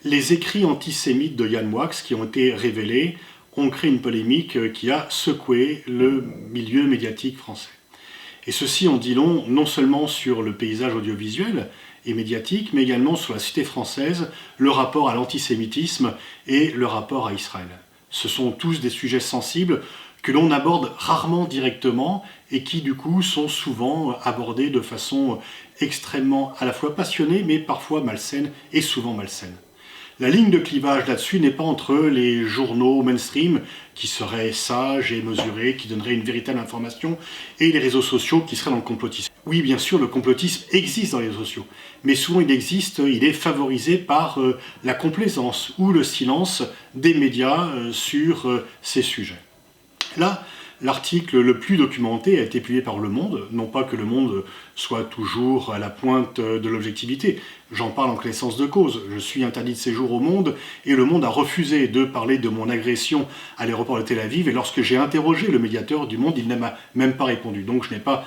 Les écrits antisémites de Yann Moix qui ont été révélés ont créé une polémique qui a secoué le milieu médiatique français. Et ceci en dit long non seulement sur le paysage audiovisuel et médiatique, mais également sur la société française, le rapport à l'antisémitisme et le rapport à Israël. Ce sont tous des sujets sensibles que l'on aborde rarement directement et qui du coup sont souvent abordés de façon extrêmement à la fois passionnée mais parfois malsaine et souvent malsaine. La ligne de clivage là-dessus n'est pas entre les journaux mainstream qui seraient sages et mesurés, qui donneraient une véritable information, et les réseaux sociaux qui seraient dans le complotisme. Oui, bien sûr, le complotisme existe dans les réseaux sociaux, mais souvent il est favorisé par la complaisance ou le silence des médias sur ces sujets. Là, l'article le plus documenté a été publié par Le Monde, non pas que Le Monde soit toujours à la pointe de l'objectivité, j'en parle en connaissance de cause, je suis interdit de séjour au Monde et Le Monde a refusé de parler de mon agression à l'aéroport de Tel Aviv et lorsque j'ai interrogé le médiateur du Monde, il ne m'a même pas répondu. Donc je n'ai pas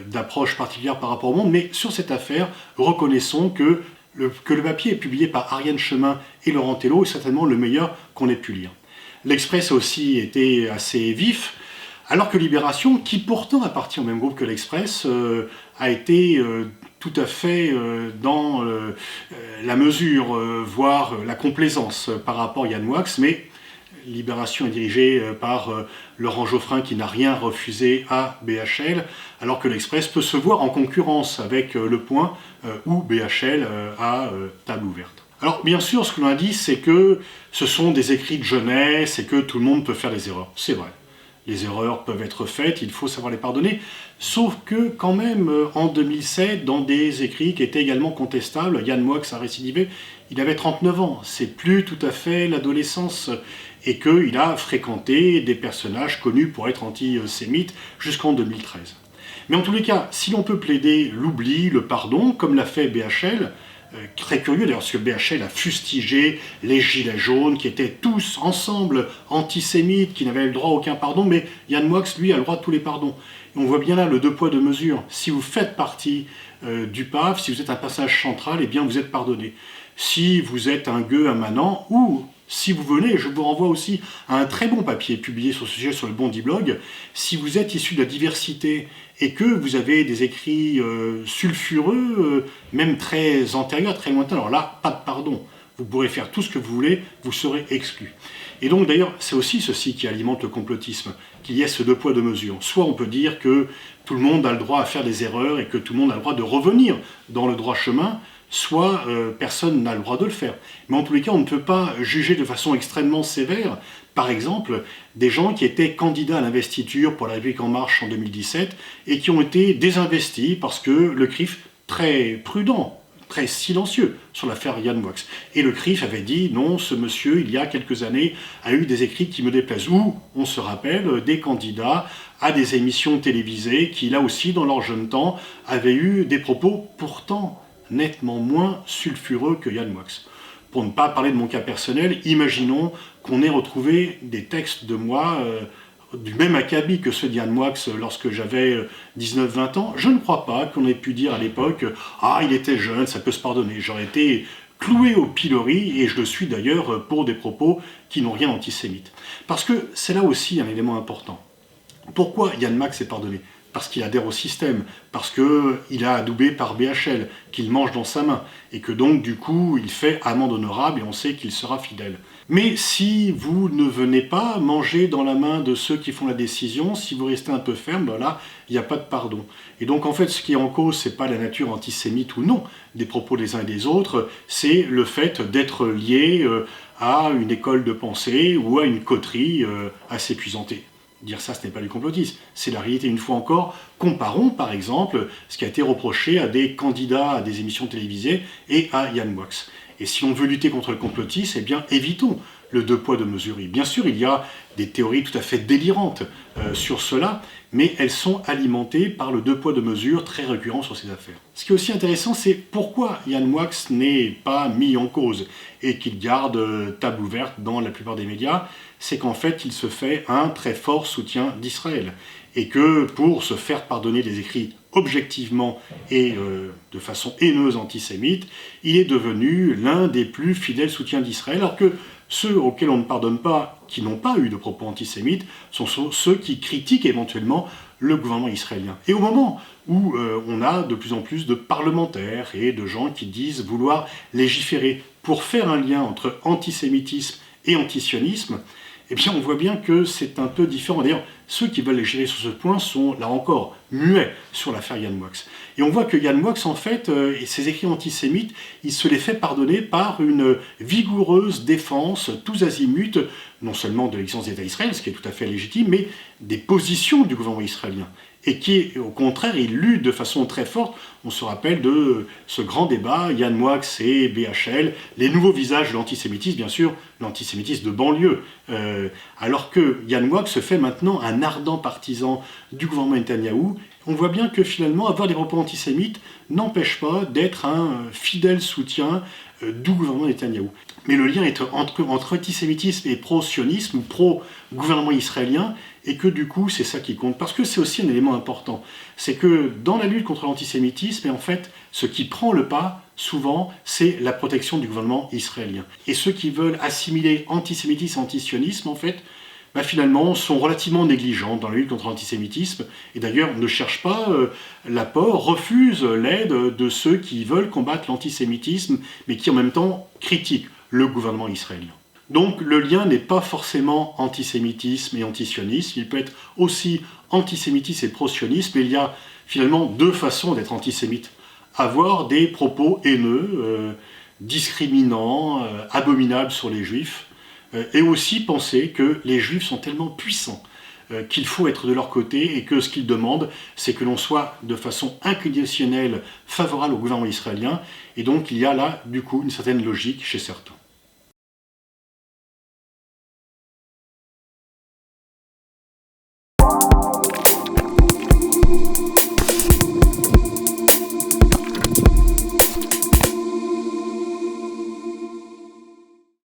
d'approche particulière par rapport au Monde, mais sur cette affaire, reconnaissons que le papier publié par Ariane Chemin et Laurent Tello est certainement le meilleur qu'on ait pu lire. L'Express a aussi été assez vif, alors que Libération, qui pourtant appartient au même groupe que l'Express, a été tout à fait dans la mesure, voire la complaisance par rapport à Yann Moix, mais Libération est dirigée par Laurent Geoffrin qui n'a rien refusé à BHL, alors que l'Express peut se voir en concurrence avec Le Point ou BHL à table ouverte. Alors bien sûr, ce que l'on a dit, c'est que ce sont des écrits de jeunesse et que tout le monde peut faire des erreurs. C'est vrai. Les erreurs peuvent être faites, il faut savoir les pardonner, sauf que quand même, en 2007, dans des écrits qui étaient également contestables, Yann Moix a récidivé, il avait 39 ans, c'est plus tout à fait l'adolescence, et qu'il a fréquenté des personnages connus pour être antisémites jusqu'en 2013. Mais en tous les cas, si l'on peut plaider l'oubli, le pardon, comme l'a fait BHL, très curieux d'ailleurs, parce que BHL a fustigé les gilets jaunes qui étaient tous ensemble antisémites, qui n'avaient le droit à aucun pardon, mais Yann Moix, lui, a le droit de tous les pardons. Et on voit bien là le deux poids, deux mesures. Si vous faites partie du PAF, si vous êtes un personnage central, eh bien vous êtes pardonné. Si vous êtes un gueux, un manant, ou si vous venez, je vous renvoie aussi à un très bon papier publié sur ce sujet sur le Bondi Blog, si vous êtes issu de la diversité et que vous avez des écrits sulfureux, même très antérieurs, très lointains, alors là, pas de pardon. Vous pourrez faire tout ce que vous voulez, vous serez exclu. Et donc d'ailleurs, c'est aussi ceci qui alimente le complotisme, qu'il y ait ce deux poids, deux mesures. Soit on peut dire que tout le monde a le droit à faire des erreurs et que tout le monde a le droit de revenir dans le droit chemin, soit personne n'a le droit de le faire. Mais en tous les cas, on ne peut pas juger de façon extrêmement sévère, par exemple, des gens qui étaient candidats à l'investiture pour la République En Marche en 2017 et qui ont été désinvestis parce que le CRIF, très prudent, très silencieux sur l'affaire Yann Moix. Et le CRIF avait dit non, ce monsieur, il y a quelques années, a eu des écrits qui me déplaisent. Ou, on se rappelle, des candidats à des émissions télévisées qui, là aussi, dans leur jeune temps, avaient eu des propos pourtant nettement moins sulfureux que Yann Moix. Pour ne pas parler de mon cas personnel, imaginons qu'on ait retrouvé des textes de moi du même acabit que ceux d'Yann Moix lorsque j'avais 19-20 ans. Je ne crois pas qu'on ait pu dire à l'époque « Ah, il était jeune, ça peut se pardonner ». J'aurais été cloué au pilori, et je le suis d'ailleurs pour des propos qui n'ont rien d'antisémite. Parce que c'est là aussi un élément important. Pourquoi Yann Moix est pardonné ? Parce qu'il adhère au système, parce qu'il a adoubé par BHL, qu'il mange dans sa main, et que donc du coup il fait amende honorable et on sait qu'il sera fidèle. Mais si vous ne venez pas manger dans la main de ceux qui font la décision, si vous restez un peu ferme, ben là, il n'y a pas de pardon. Et donc en fait, ce qui est en cause, c'est pas la nature antisémite ou non des propos des uns et des autres, c'est le fait d'être lié à une école de pensée ou à une coterie assez puisantée. Dire ça, ce n'est pas du complotisme, c'est la réalité. Une fois encore, comparons par exemple ce qui a été reproché à des candidats à des émissions télévisées et à Yann Moix. Et si on veut lutter contre le complotisme, eh bien évitons le deux poids, deux mesures. Et bien sûr, il y a des théories tout à fait délirantes sur cela, mais elles sont alimentées par le deux poids, deux mesures très récurrent sur ces affaires. Ce qui est aussi intéressant, c'est pourquoi Yann Moix n'est pas mis en cause et qu'il garde table ouverte dans la plupart des médias. C'est qu'en fait, il se fait un très fort soutien d'Israël. Et que pour se faire pardonner des écrits objectivement et de façon haineuse antisémite, il est devenu l'un des plus fidèles soutiens d'Israël, alors que ceux auxquels on ne pardonne pas, qui n'ont pas eu de propos antisémites, sont ceux qui critiquent éventuellement le gouvernement israélien. Et au moment où on a de plus en plus de parlementaires et de gens qui disent vouloir légiférer pour faire un lien entre antisémitisme et antisionisme, eh bien on voit bien que c'est un peu différent. D'ailleurs, ceux qui veulent légiférer sur ce point sont, là encore, muets sur l'affaire Yann Moix. Et on voit que Yann Moix, en fait, et ses écrits antisémites, il se les fait pardonner par une vigoureuse défense, tous azimuts, non seulement de l'existence d'État d'Israël, ce qui est tout à fait légitime, mais des positions du gouvernement israélien. Et qui, au contraire, il lutte de façon très forte. On se rappelle de ce grand débat, Yann Moix et BHL, les nouveaux visages de l'antisémitisme, bien sûr, l'antisémitisme de banlieue. Alors que Yann Moix se fait maintenant un ardent partisan du gouvernement Netanyahou, on voit bien que finalement, avoir des propos antisémites n'empêche pas d'être un fidèle soutien du gouvernement Netanyahou. Mais le lien entre antisémitisme et pro-sionisme, ou pro-gouvernement israélien, et que du coup, c'est ça qui compte. Parce que c'est aussi un élément important. C'est que dans la lutte contre l'antisémitisme, et en fait, ce qui prend le pas, souvent, c'est la protection du gouvernement israélien. Et ceux qui veulent assimiler antisémitisme et antisionisme, en fait, finalement, sont relativement négligents dans la lutte contre l'antisémitisme, et d'ailleurs ne cherchent pas l'apport, refusent l'aide de ceux qui veulent combattre l'antisémitisme, mais qui en même temps critiquent le gouvernement israélien. Donc le lien n'est pas forcément antisémitisme et antisionisme, il peut être aussi antisémitisme et pro-sionisme, mais il y a finalement deux façons d'être antisémite. Avoir des propos haineux, discriminants, abominables sur les juifs, et aussi penser que les juifs sont tellement puissants qu'il faut être de leur côté et que ce qu'ils demandent, c'est que l'on soit de façon inconditionnelle favorable au gouvernement israélien, et donc il y a là, du coup, une certaine logique chez certains.